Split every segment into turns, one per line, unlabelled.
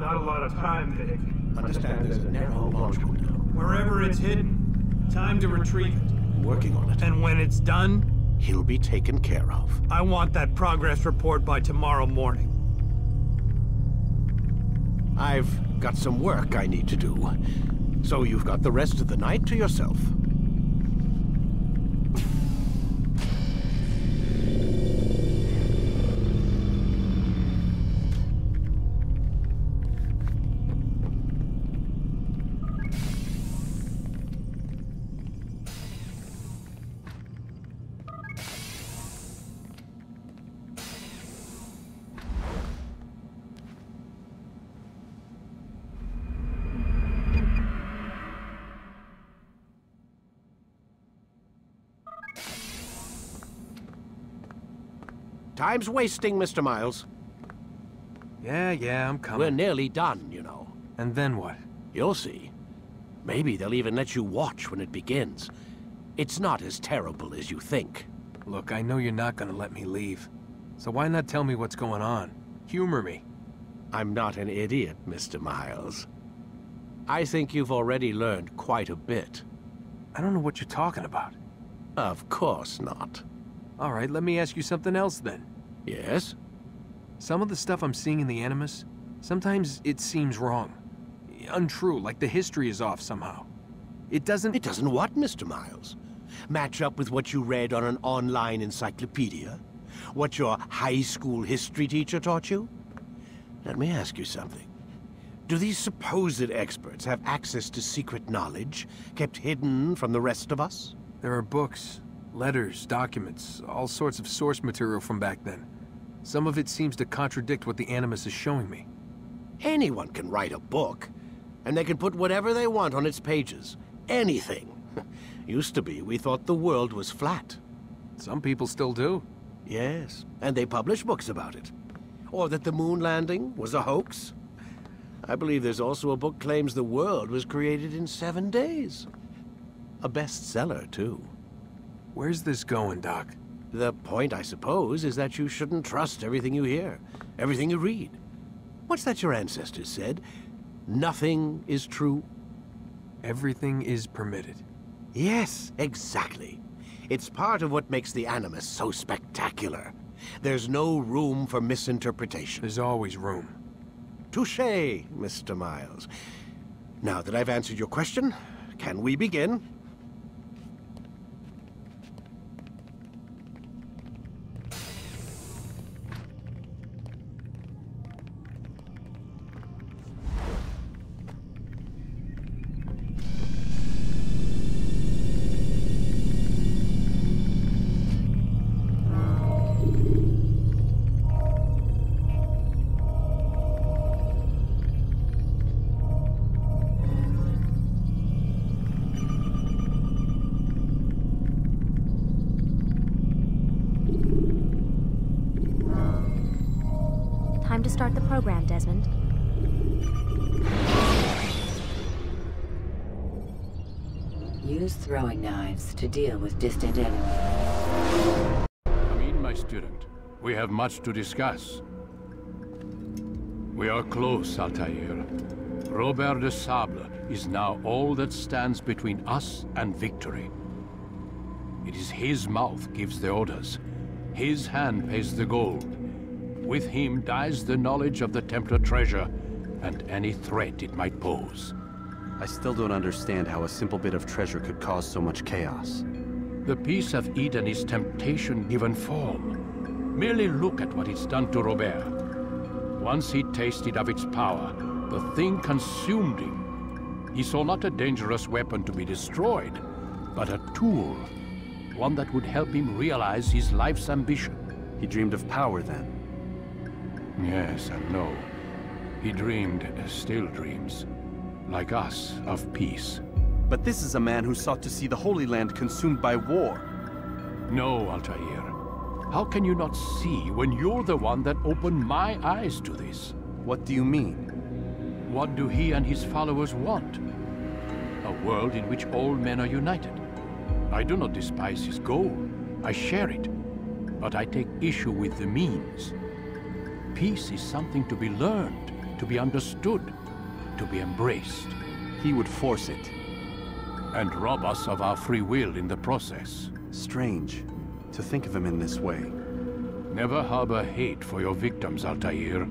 Not a lot of time, Vic.
Understand there's a narrow launch window.
Wherever it's hidden, time to retrieve it.
Working on it.
And when it's done,
He'll be taken care of.
I want that progress report by tomorrow morning.
I've got some work I need to do. So you've got the rest of the night to yourself. Time's wasting, Mr. Miles.
Yeah, I'm coming.
We're nearly done, you know.
And then what?
You'll see. Maybe they'll even let you watch when it begins. It's not as terrible as you think.
Look, I know you're not gonna let me leave. So why not tell me what's going on? Humor me.
I'm not an idiot, Mr. Miles. I think you've already learned quite a bit.
I don't know what you're talking about.
Of course not.
All right, let me ask you something else then.
Yes?
Some of the stuff I'm seeing in the Animus, sometimes it seems wrong. Untrue, like the history is off somehow. It doesn't...
It doesn't what, Mr. Miles? Match up with what you read on an online encyclopedia? What your high school history teacher taught you? Let me ask you something. Do these supposed experts have access to secret knowledge kept hidden from the rest of us?
There are books, letters, documents, all sorts of source material from back then. Some of it seems to contradict what the Animus is showing me.
Anyone can write a book, and they can put whatever they want on its pages. Anything. Used to be, we thought the world was flat.
Some people still do.
Yes, and they publish books about it. Or that the moon landing was a hoax. I believe there's also a book claims the world was created in 7 days. A bestseller, too.
Where's this going, Doc?
The point, I suppose, is that you shouldn't trust everything you hear, everything you read. What's that your ancestors said? Nothing is true?
Everything is permitted.
Yes, exactly. It's part of what makes the Animus so spectacular. There's no room for misinterpretation.
There's always room.
Touché, Mr. Miles. Now that I've answered your question, can we begin?
Time to start the program, Desmond.
Use throwing knives to deal with distant enemies.
Come in, my student. We have much to discuss. We are close, Altair. Robert de Sable is now all that stands between us and victory. It is his mouth gives the orders. His hand pays the gold. With him dies the knowledge of the Templar treasure and any threat it might pose.
I still don't understand how a simple bit of treasure could cause so much chaos.
The peace of Eden is temptation given form. Merely look at what it's done to Robert. Once he tasted of its power, the thing consumed him. He saw not a dangerous weapon to be destroyed, but a tool. One that would help him realize his life's ambition.
He dreamed of power then.
Yes and no. He dreamed, still dreams, like us, of peace.
But this is a man who sought to see the Holy Land consumed by war.
No, Altair. How can you not see when you're the one that opened my eyes to this?
What do you mean?
What do he and his followers want? A world in which all men are united. I do not despise his goal. I share it. But I take issue with the means. Peace is something to be learned, to be understood, to be embraced.
He would force it.
And rob us of our free will in the process.
Strange to think of him in this way.
Never harbor hate for your victims, Altair.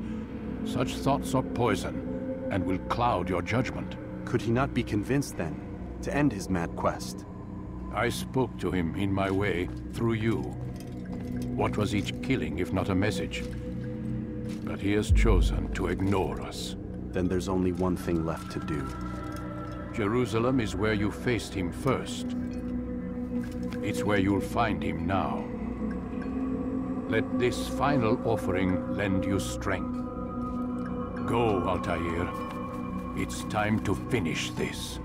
Such thoughts are poison, and will cloud your judgment.
Could he not be convinced, then, to end his mad quest?
I spoke to him in my way, through you. What was each killing if not a message? But he has chosen to ignore us.
Then there's only one thing left to do.
Jerusalem is where you faced him first. It's where you'll find him now. Let this final offering lend you strength. Go, Altair. It's time to finish this.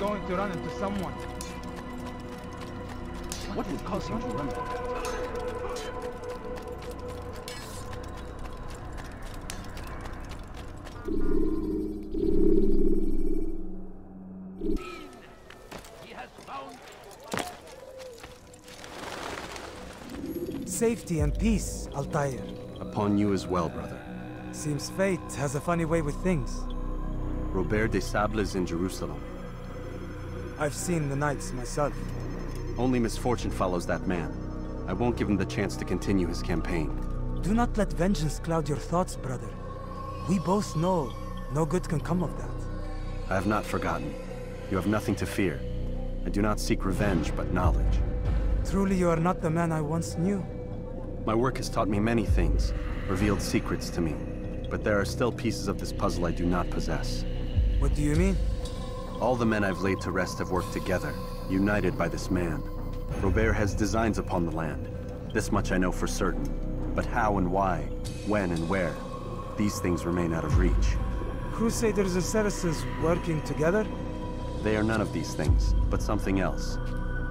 Going to run into someone.
What would cause him to run like that?
He has found...
Safety and peace, Altair.
Upon you as well, brother.
Seems fate has a funny way with things.
Robert de Sable is in Jerusalem.
I've seen the Knights myself.
Only misfortune follows that man. I won't give him the chance to continue his campaign.
Do not let vengeance cloud your thoughts, brother. We both know no good can come of that.
I have not forgotten. You have nothing to fear. I do not seek revenge, but knowledge.
Truly you are not the man I once knew.
My work has taught me many things, revealed secrets to me. But there are still pieces of this puzzle I do not possess.
What do you mean?
All the men I've laid to rest have worked together, united by this man. Robert has designs upon the land. This much I know for certain. But how and why, when and where, these things remain out of reach.
Crusaders and Saracens working together?
They are none of these things, but something else.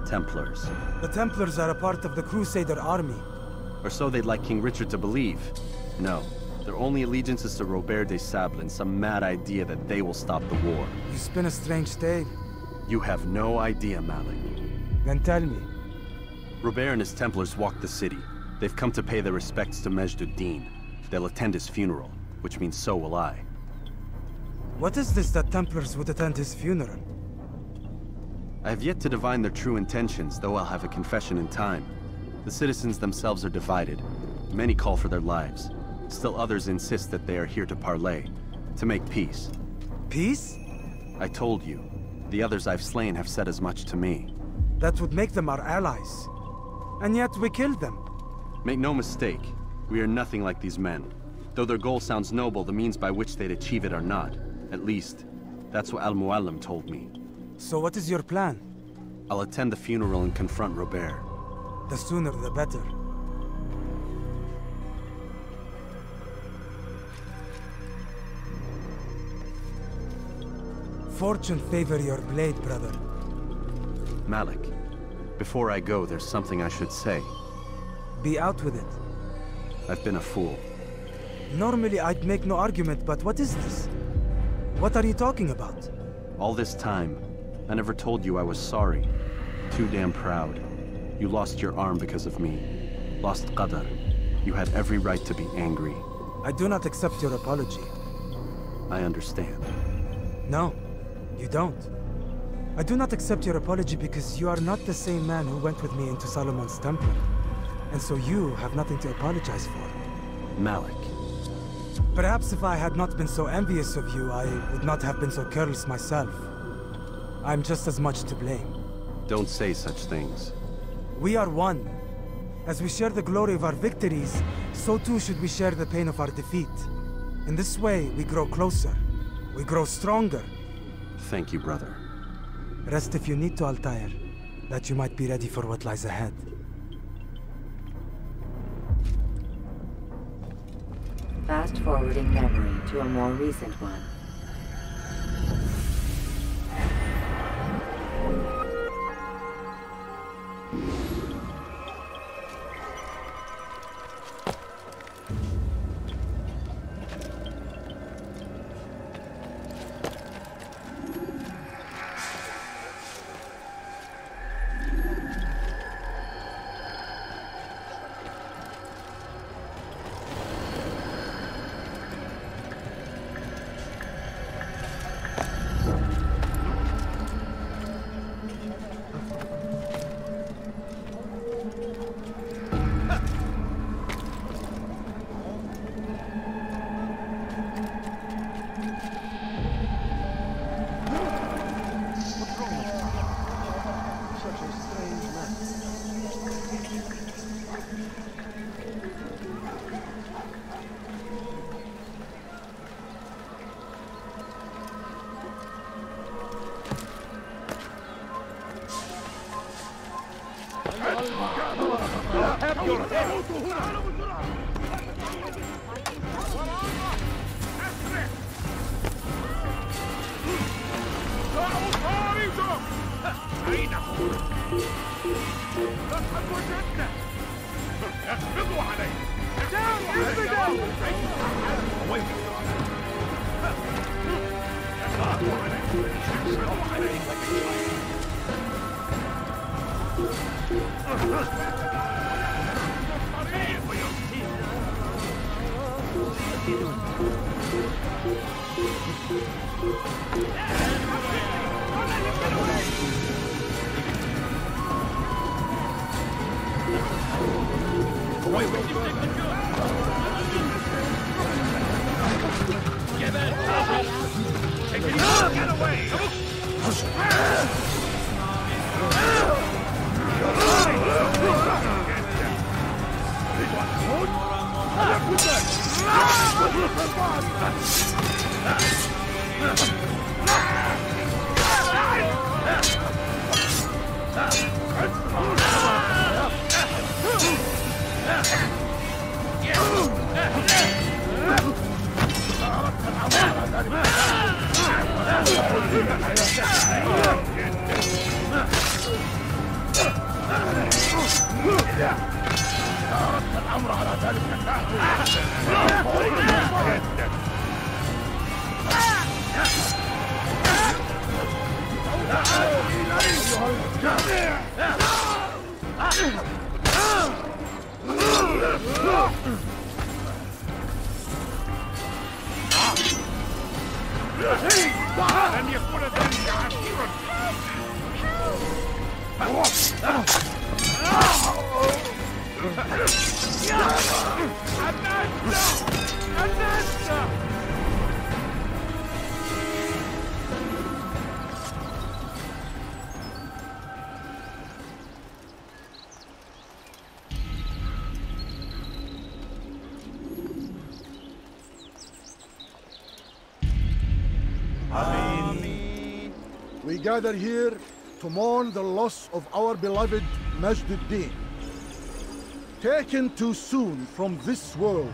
Templars.
The Templars are a part of the Crusader army.
Or so they'd like King Richard to believe. No, their only allegiance is to Robert de Sable and some mad idea that they will stop the war.
You spin a strange tale.
You have no idea, Malik.
Then tell me.
Robert and his Templars walk the city. They've come to pay their respects to Majd ad-Din. They'll attend his funeral, which means so will I.
What is this that Templars would attend his funeral?
I have yet to divine their true intentions, though I'll have a confession in time. The citizens themselves are divided. Many call for their lives. Still others insist that they are here to parley, to make peace.
Peace?
I told you. The others I've slain have said as much to me.
That would make them our allies. And yet we killed them.
Make no mistake, we are nothing like these men. Though their goal sounds noble, the means by which they'd achieve it are not. At least, that's what Al-Mualim told me.
So what is your plan?
I'll attend the funeral and confront Robert.
The sooner the better. Fortune favor your blade, brother.
Malik, before I go, there's something I should say.
Be out with it.
I've been a fool.
Normally I'd make no argument, but what is this? What are you talking about?
All this time, I never told you I was sorry. Too damn proud. You lost your arm because of me. Lost Qadar. You had every right to be angry.
I do not accept your apology.
I understand.
No, you don't. I do not accept your apology because you are not the same man who went with me into Solomon's temple. And so you have nothing to apologize for.
Malik.
Perhaps if I had not been so envious of you, I would not have been so careless myself. I'm just as much to blame.
Don't say such things.
We are one. As we share the glory of our victories, so too should we share the pain of our defeat. In this way, we grow closer. We grow stronger.
Thank you, brother.
Rest if you need to, Altair, that you might be ready for what lies ahead.
Fast-forwarding memory to a more recent one.
We gather here to mourn the loss of our beloved Majd-ud-Din. Taken too soon from this world.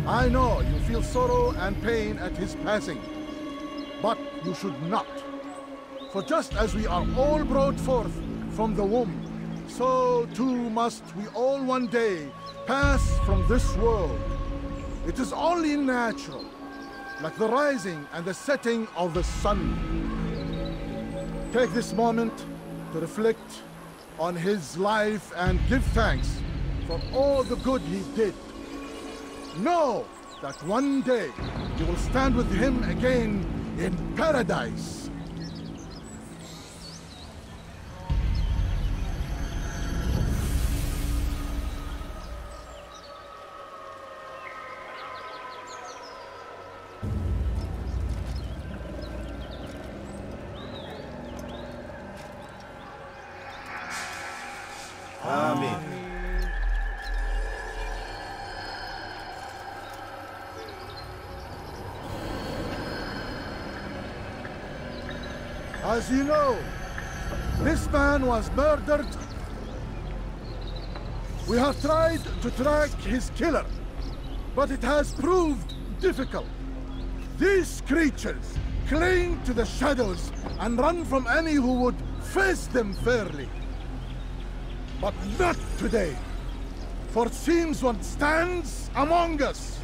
I know you feel sorrow and pain at his passing, but you should not. For just as we are all brought forth from the womb, so too must we all one day pass from this world. It is only natural, like the rising and the setting of the sun. Take this moment to reflect on his life and give thanks for all the good he did. Know that one day you will stand with him again in paradise. As you know, this man was murdered. We have tried to track his killer, but it has proved difficult. These creatures cling to the shadows and run from any who would face them fairly. But not today, for it seems one stands among us.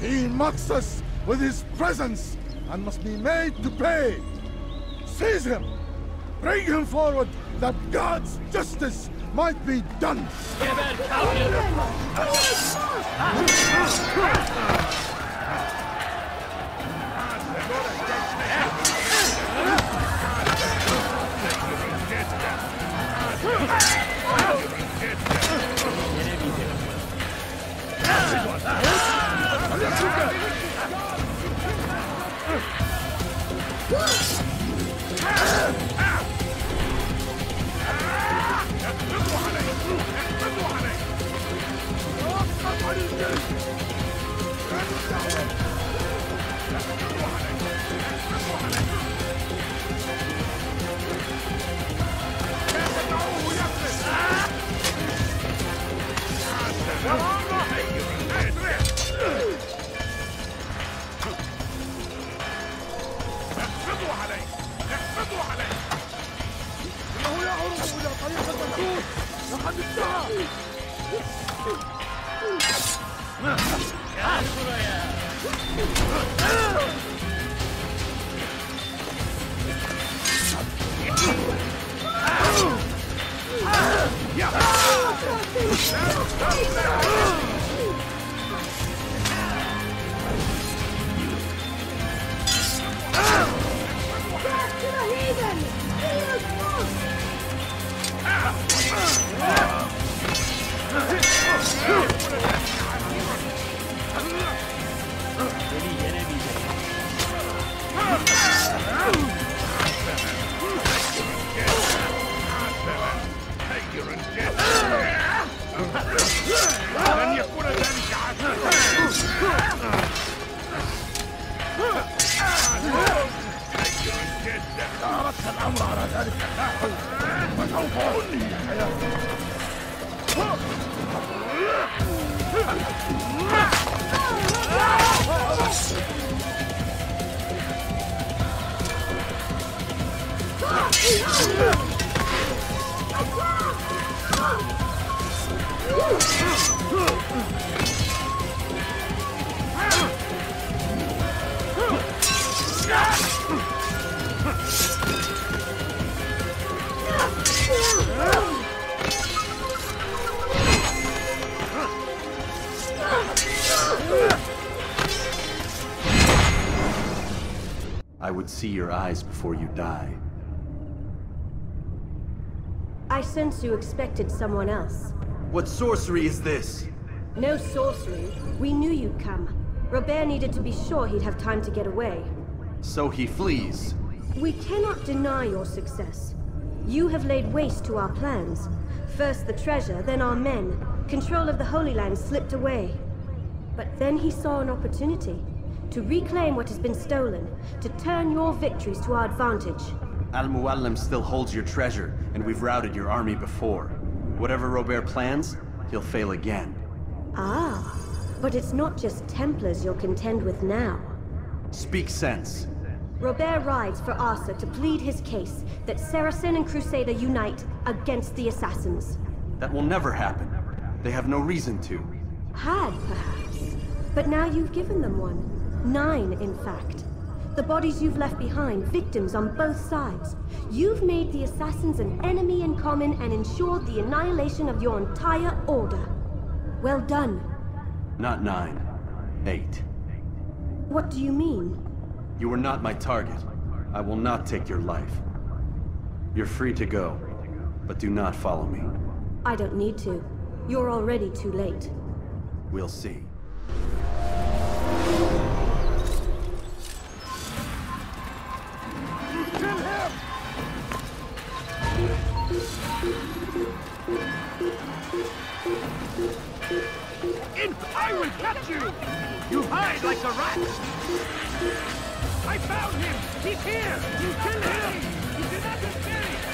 He mocks us with his presence and must be made to pay. Seize him! Bring him forward, that God's justice might be done!
I would see your eyes before you die.
I sense you expected someone else.
What sorcery is this?
No sorcery. We knew you'd come. Robert needed to be sure he'd have time to get away.
So he flees.
We cannot deny your success. You have laid waste to our plans. First the treasure, then our men. Control of the Holy Land slipped away. But then he saw an opportunity. To reclaim what has been stolen. To turn your victories to our advantage.
Al-Mualim still holds your treasure, and we've routed your army before. Whatever Robert plans, he'll fail again.
Ah, but it's not just Templars you'll contend with now.
Speak sense.
Robert rides for Arsa to plead his case that Saracen and Crusader unite against the Assassins.
That will never happen. They have no reason to.
Had, perhaps. But now you've given them one. 9, in fact. The bodies you've left behind, victims on both sides. You've made the Assassins an enemy in common and ensured the annihilation of your entire order. Well done.
Not 9. 8.
What do you mean?
You were not my target. I will not take your life. You're free to go, but do not follow me.
I don't need to. You're already too late.
We'll see.
Kill him!
Imp, I will catch you! You hide like a rat! I found him! He's here! You kill him! You did not escape!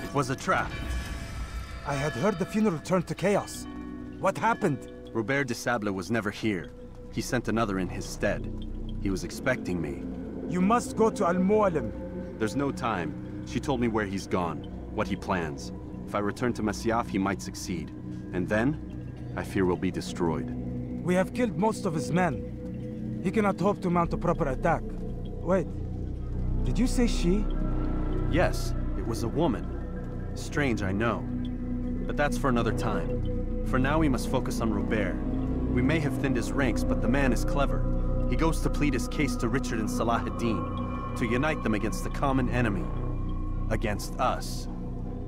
It was a trap.
I had heard the funeral turned to chaos. What happened?
Robert de Sable was never here. He sent another in his stead. He was expecting me.
You must go to Al-Mualim.
There's no time. She told me where he's gone, what he plans. If I return to Masyaf, he might succeed. And then, I fear we'll be destroyed.
We have killed most of his men. He cannot hope to mount a proper attack. Wait, did you say she?
Yes, it was a woman. Strange, I know. But that's for another time. For now, we must focus on Robert. We may have thinned his ranks, but the man is clever. He goes to plead his case to Richard and Salah ad-Din, to unite them against the common enemy. Against us.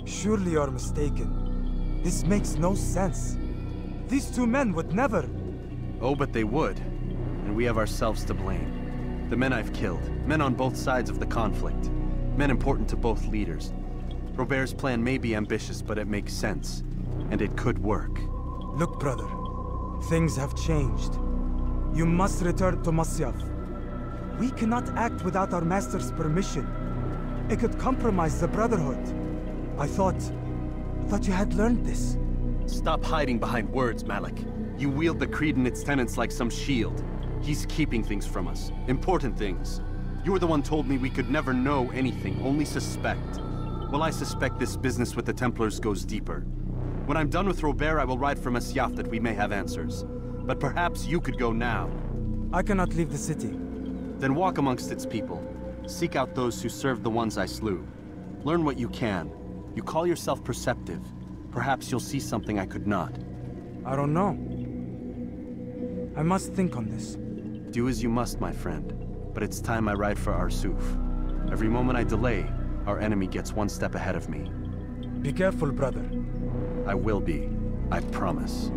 Surely you're mistaken. This makes no sense. These two men would never...
Oh, but they would. And we have ourselves to blame. The men I've killed, men on both sides of the conflict. Men important to both leaders. Robert's plan may be ambitious, but it makes sense. And it could work.
Look, brother. Things have changed. You must return to Masyaf. We cannot act without our master's permission. It could compromise the Brotherhood. I thought you had learned this.
Stop hiding behind words, Malik. You wield the Creed and its tenets like some shield. He's keeping things from us. Important things. You were the one told me we could never know anything, only suspect. Well, I suspect this business with the Templars goes deeper. When I'm done with Robert, I will ride for Masyaf that we may have answers. But perhaps you could go now.
I cannot leave the city.
Then walk amongst its people. Seek out those who served the ones I slew. Learn what you can. You call yourself perceptive. Perhaps you'll see something I could not.
I don't know. I must think on this.
Do as you must, my friend. But it's time I ride for Arsuf. Every moment I delay, our enemy gets one step ahead of me.
Be careful, brother.
I will be. I promise.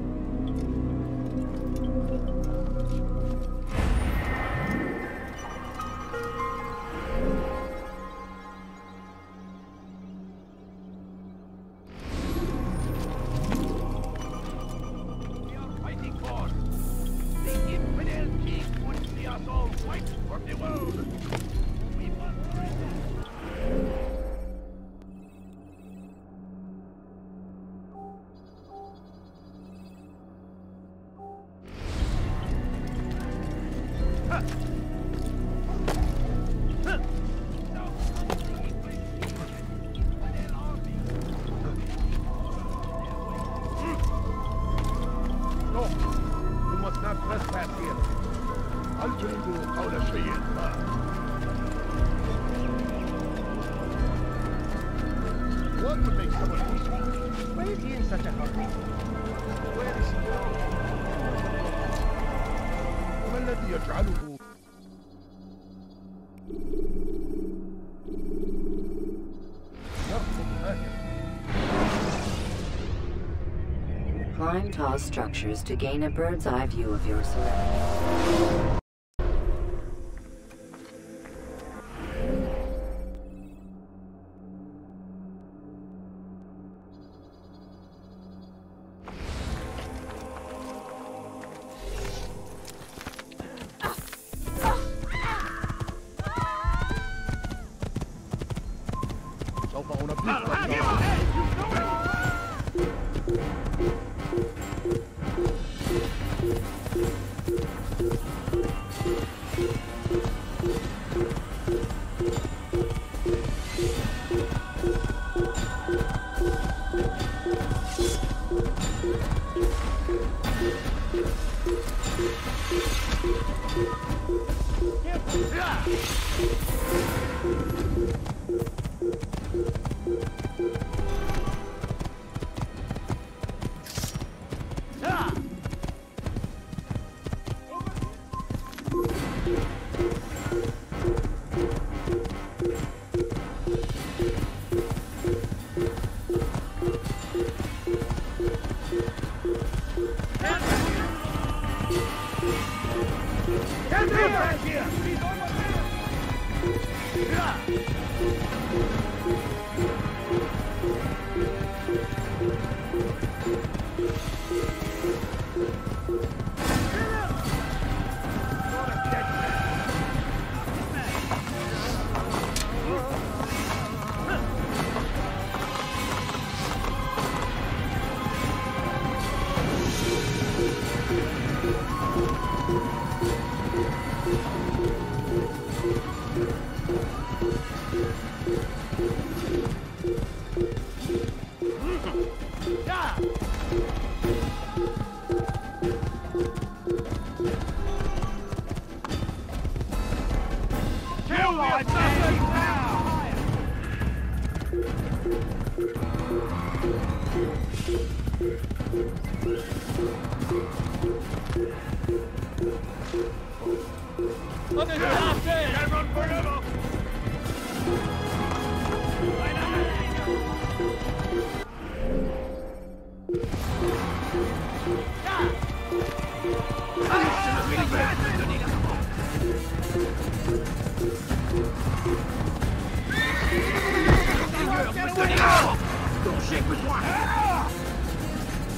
الذي يجعله يرفض هكذا.
Climb tall structures to gain a bird's eye view of your surroundings.
سوف أنبهك.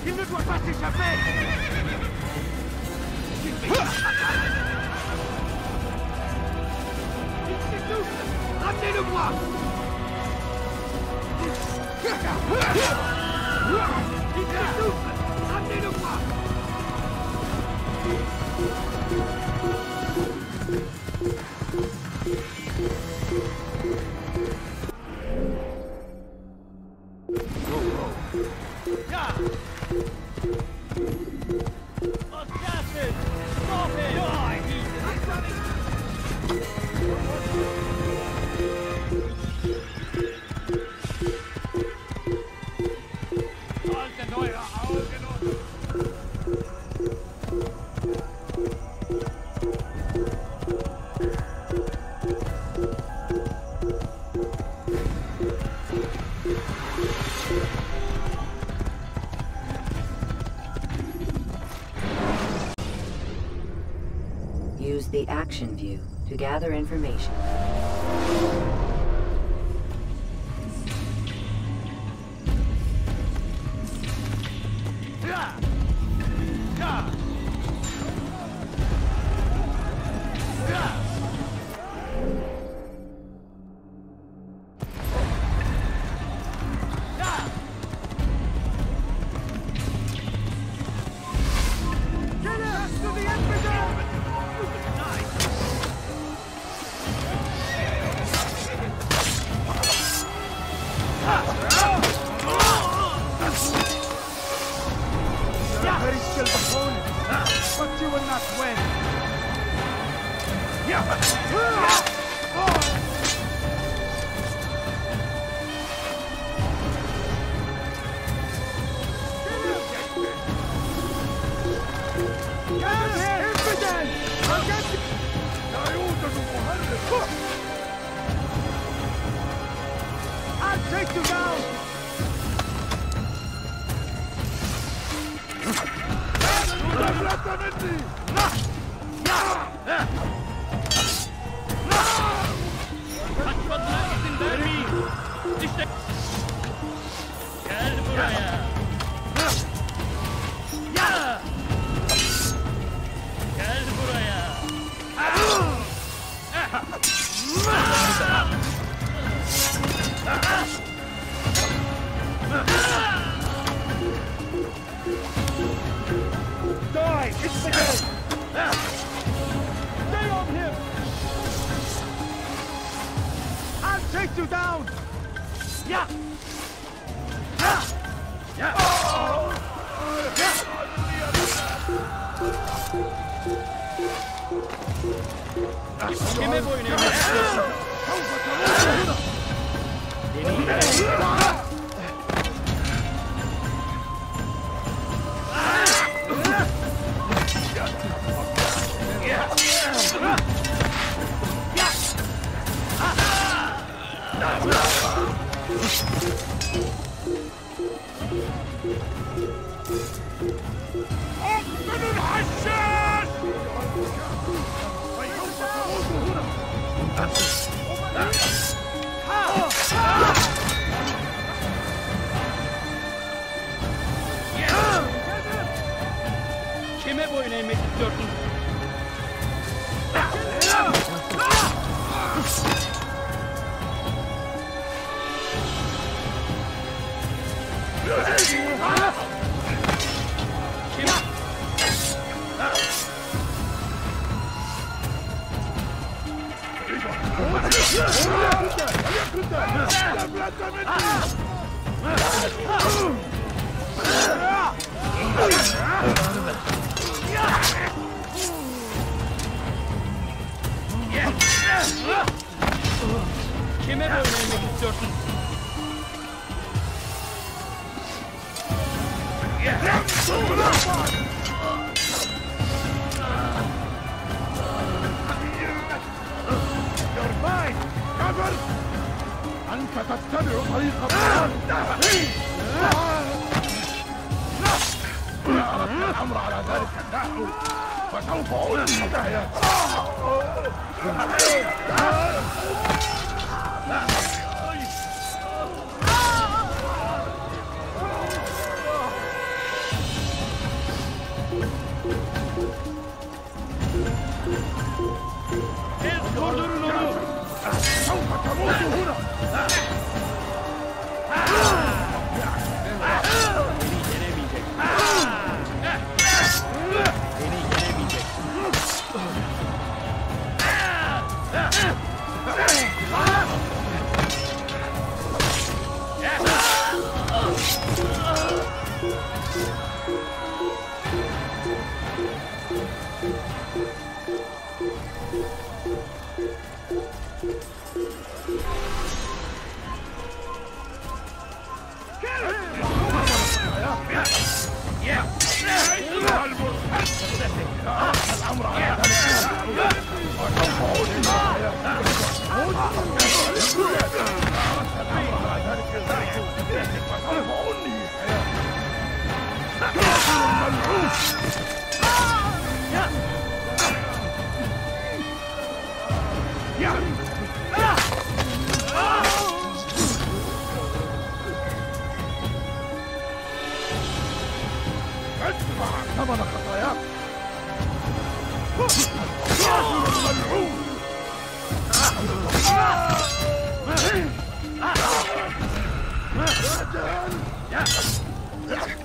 Il ne doit pas s'échapper. Il s'étouffe. Ramenez-le-moi. Il s'étouffe. Ramenez-le-moi.
Use the action view to gather information.
But you will not win. Get here! Impudent! you down! Yeah!
Kime boyun eğmek istiyorsun? Kime boyun eğmek istiyorsun? Kime boyun eğmek istiyorsun?
أنت تتبع طريق الضلال. إن أردت الأمر على ذلك النحو فسوف ألقي داهية.
Durdurun onu!
سوف تموت هنا. الأمر على ذلك ادفع ثمن خطاياك.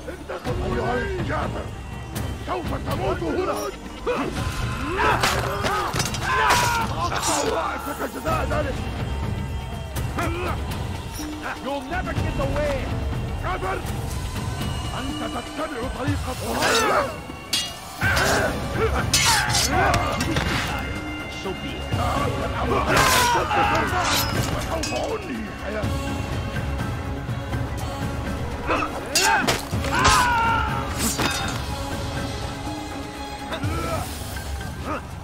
انتقم ايها الكافر، سوف تموت هنا. اقطع رأسك جزاء ذلك. You'll never get away. كافر، أنت تتبع طريق الضلال. وسوف أنهي حياتي.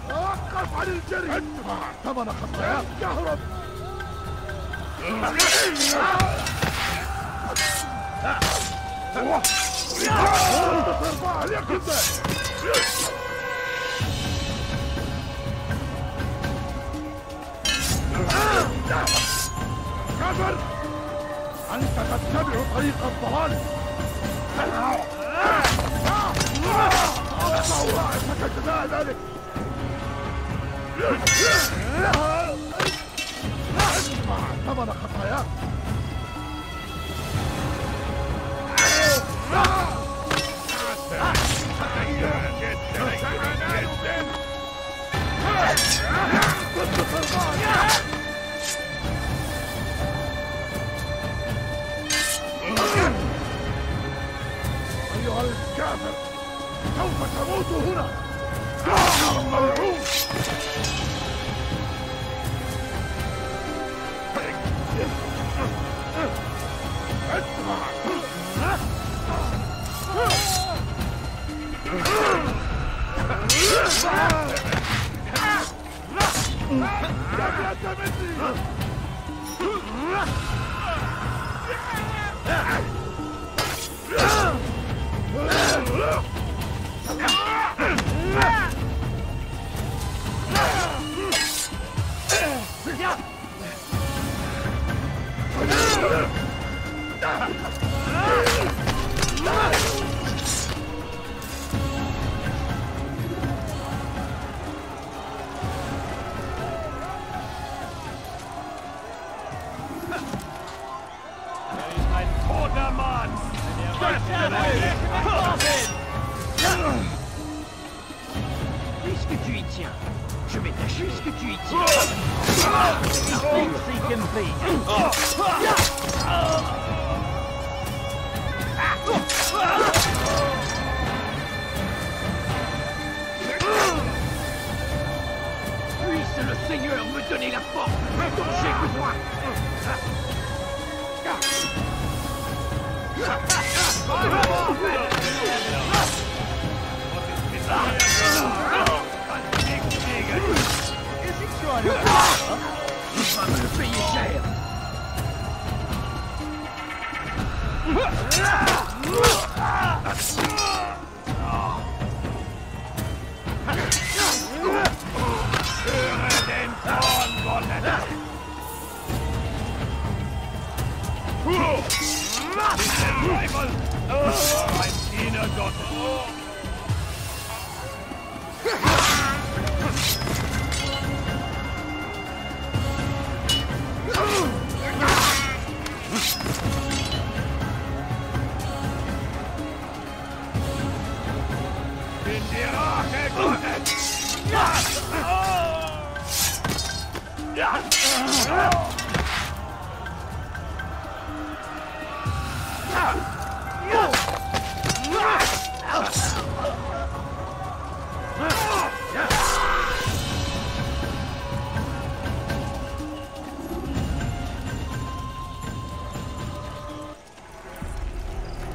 توقف عن الجري. ادفع ثمن خطاياك. اهرب. ترفع عليك ازاي؟ كافر، أنت تتبع طريق الضلال. أقطع رأسك جزاء ذلك. ادفع ثمن خطاياك. كافر! سوف تموت هنا! كافر ملعون!
Puisque tu y tiens, je vais tâcher ce que tu y tiens. Seek and please. Puisse le Seigneur me donner la force dont j'ai besoin. Il va me le payer cher.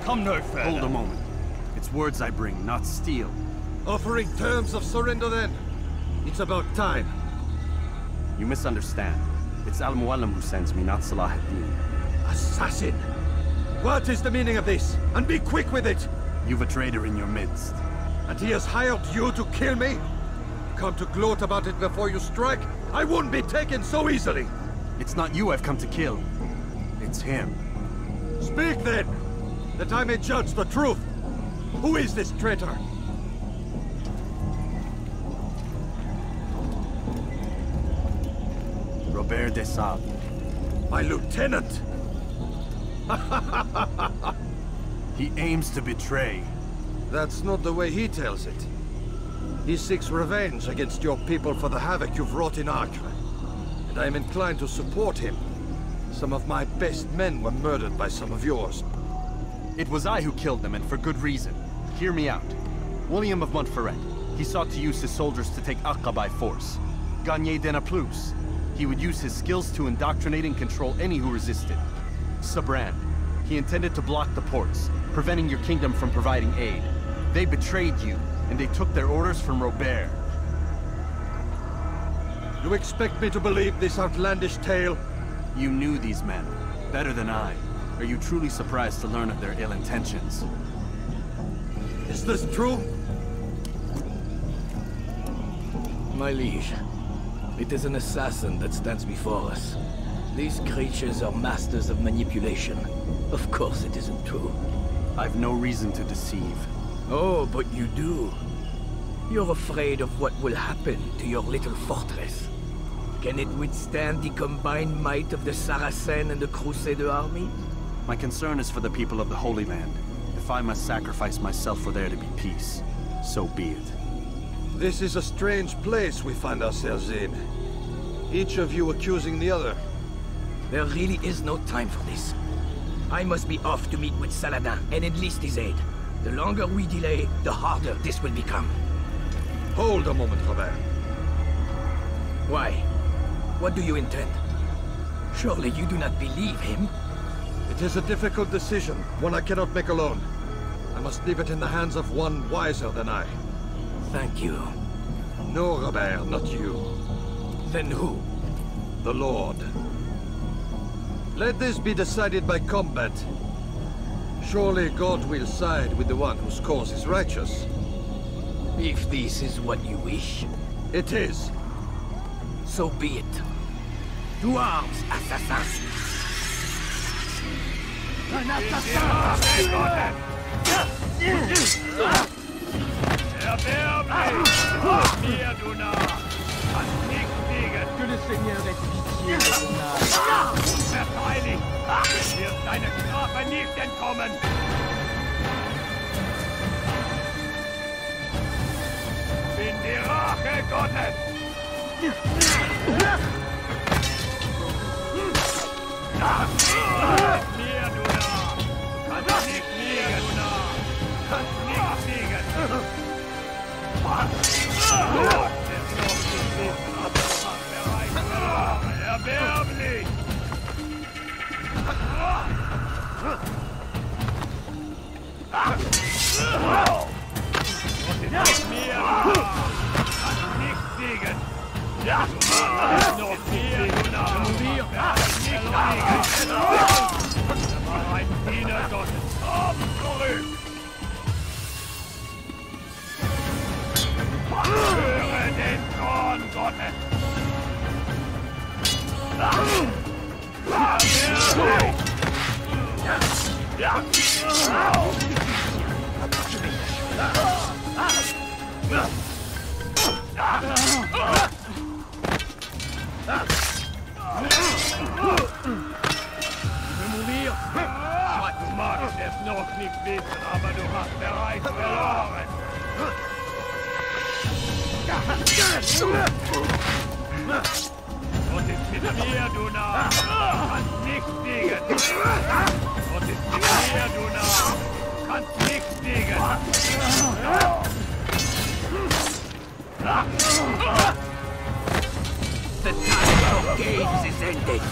Come no further. Hold a moment. It's words I bring, not steel.
Offering terms of surrender then? It's about time.
You misunderstand. It's Al-Mualim who sends me, not Salah ad-Din.
Assassin! What is the meaning of this? And be quick with it!
You've a traitor in your midst.
And he has hired you to kill me? Come to gloat about it before you strike? I wouldn't be taken so easily!
It's not you I've come to kill. It's him.
Speak then! That I may judge the truth! Who is this traitor?
Robert de Sable.
My lieutenant!
He aims to betray.
That's not the way he tells it. He seeks revenge against your people for the havoc you've wrought in Acre. And I am inclined to support him. Some of my best men were murdered by some of yours.
It was I who killed them, and for good reason. Hear me out. William of Montferrat. He sought to use his soldiers to take Acre by force. Gagné de Naplouse. He would use his skills to indoctrinate and control any who resisted. Sabran. He intended to block the ports, preventing your kingdom from providing aid. They betrayed you, and they took their orders from Robert.
You expect me to believe this outlandish tale?
You knew these men, better than I. Are you truly surprised to learn of their ill intentions?
Is this true?
My liege, it is an assassin that stands before us. These creatures are masters of manipulation. Of course it isn't true.
I've no reason to deceive.
Oh, but you do. You're afraid of what will happen to your little fortress. Can it withstand the combined might of the Saracen and the Crusader army?
My concern is for the people of the Holy Land. If I must sacrifice myself for there to be peace, so be it.
This is a strange place we find ourselves in. Each of you accusing the other.
There really is no time for this. I must be off to meet with Saladin and enlist his aid. The longer we delay, the harder this will become.
Hold a moment, Robert.
Why? What do you intend? Surely you do not believe him?
It is a difficult decision, one I cannot make alone. I must leave it in the hands of one wiser than I.
Thank you.
No, Robert, not you.
Then who?
The Lord. Let this be decided by combat. Surely God will side with the one whose cause is righteous.
If this is what you wish.
It is.
So be it. To arms, assassins!
Un assassin! Que le Seigneur ait pitié de ton âme.
Verteidigt! Du wirst deine Strafe nicht entkommen! Bin die Rache Gottes! Mir, du Narr! Kannst nicht liegen, du Narr! Kannst nicht liegen! Gott ist noch zu wissen, aber bereit verloren! Erbärmlich! Gott ist mit mir, du Narr! Kannst nicht siegen! Du bist noch hier, du Narr! Nicht liegen! Er war ein Diener Gottes! Komm zurück! Höre den Zorn Gottes! Du magst es noch nicht wissen, aber du hast bereits verloren! Gott ist mit mir, du Narr! Du kannst nicht siegen! Gott ist mit mir, du Narr! Du kannst nicht siegen!
The time of games is ended!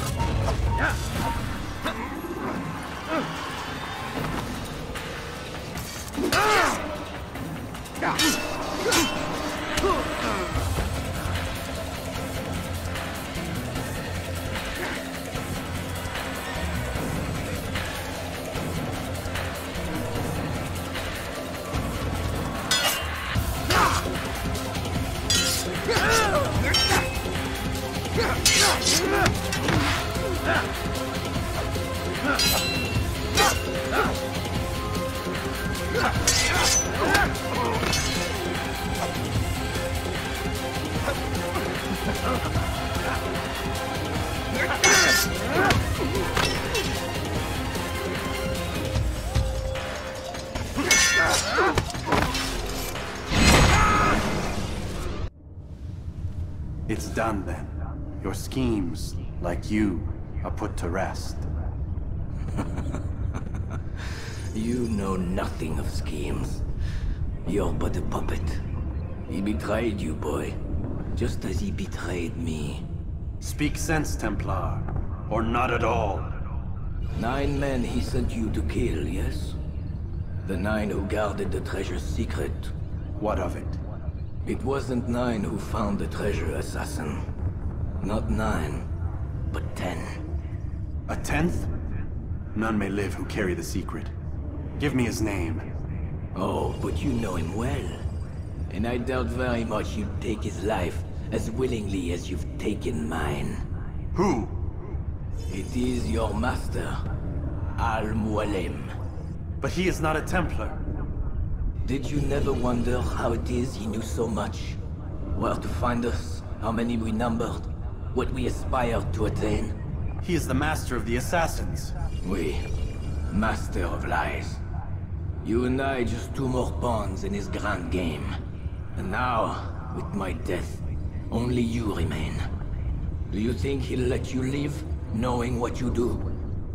It's done then. Your schemes, like you, are put to rest.
You know nothing of schemes. You're but a puppet. He betrayed you, boy. Just as he betrayed me.
Speak sense, Templar. Or not at all.
9 men he sent you to kill, yes? The 9 who guarded the treasure's secret.
What of it?
It wasn't 9 who found the treasure, assassin. Not 9, but 10.
A 10th? None may live who carry the secret. Give me his name.
Oh, but you know him well. And I doubt very much you'd take his life as willingly as you've taken mine.
Who?
It is your master, Al-Mualim.
But he is not a Templar.
Did you never wonder how it is he knew so much? Where to find us, how many we numbered, what we aspired to attain?
He is the master of the assassins.
Oui, master of lies. You and I just 2 more pawns in his grand game. And now, with my death, only you remain. Do you think he'll let you live, knowing what you do?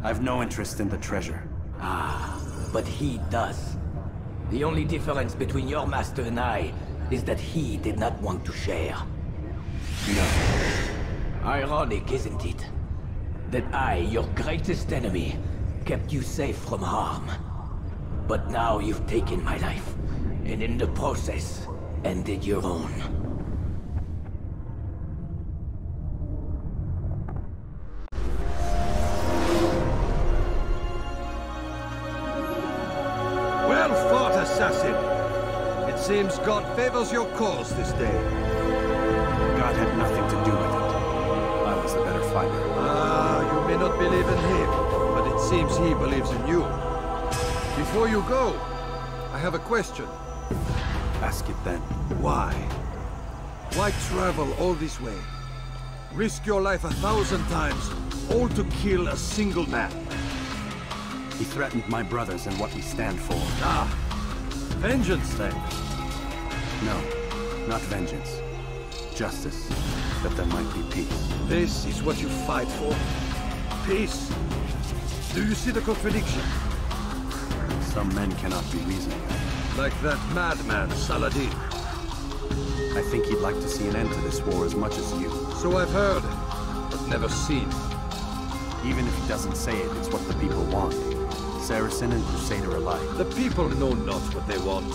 I've no interest in the treasure.
Ah, but he does. The only difference between your master and I is that he did not want to share.
No.
Ironic, isn't it? That I, your greatest enemy, kept you safe from harm. But now you've taken my life, and in the process, ended your own.
Well fought, assassin! It seems God favors your cause this day.
God had nothing to do with it. I was the better fighter.
Ah, you may not believe in him, but it seems he believes in you. Before you go, I have a question.
Ask it then.
Why? Why travel all this way? Risk your life 1,000 times, all to kill a single man.
He threatened my brothers and what we stand for.
Ah, vengeance then.
No, not vengeance. Justice, that there might be peace.
This is what you fight for? Peace? Do you see the contradiction?
Some men cannot be reasoned.
Like that madman, Saladin.
I think he'd like to see an end to this war as much as you.
So I've heard, but never seen.
Even if he doesn't say it, it's what the people want. Saracen and Crusader alike.
The people know not what they want.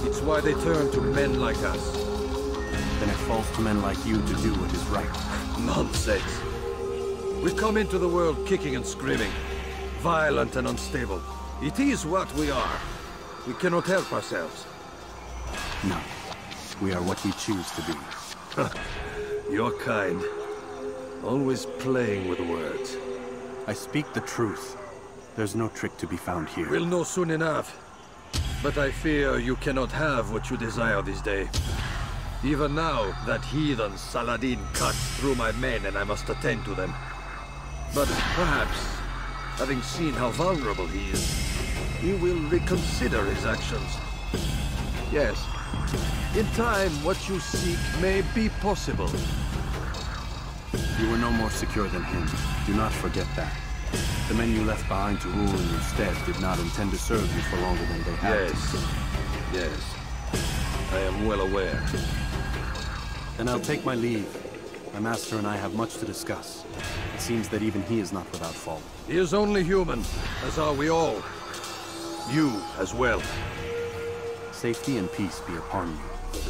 It's why they turn to men like us.
Then it falls to men like you to do what is right.
Nonsense. We come into the world kicking and screaming, violent and unstable. It is what we are. We cannot help ourselves.
No. We are what we choose to be.
Your kind. Always playing with words.
I speak the truth. There's no trick to be found here.
We'll know soon enough. But I fear you cannot have what you desire this day. Even now, that heathen Saladin cuts through my men and I must attend to them. But perhaps, having seen how vulnerable he is, he will reconsider his actions. Yes, in time, what you seek may be possible.
You were no more secure than him. Do not forget that. The men you left behind to rule in your stead did not intend to serve you for longer than they had.
Yes. I am well aware.
Then I'll take my leave. My master and I have much to discuss. It seems that even he is not without fault.
He is only human, as are we all. You as well.
Safety and peace be upon you.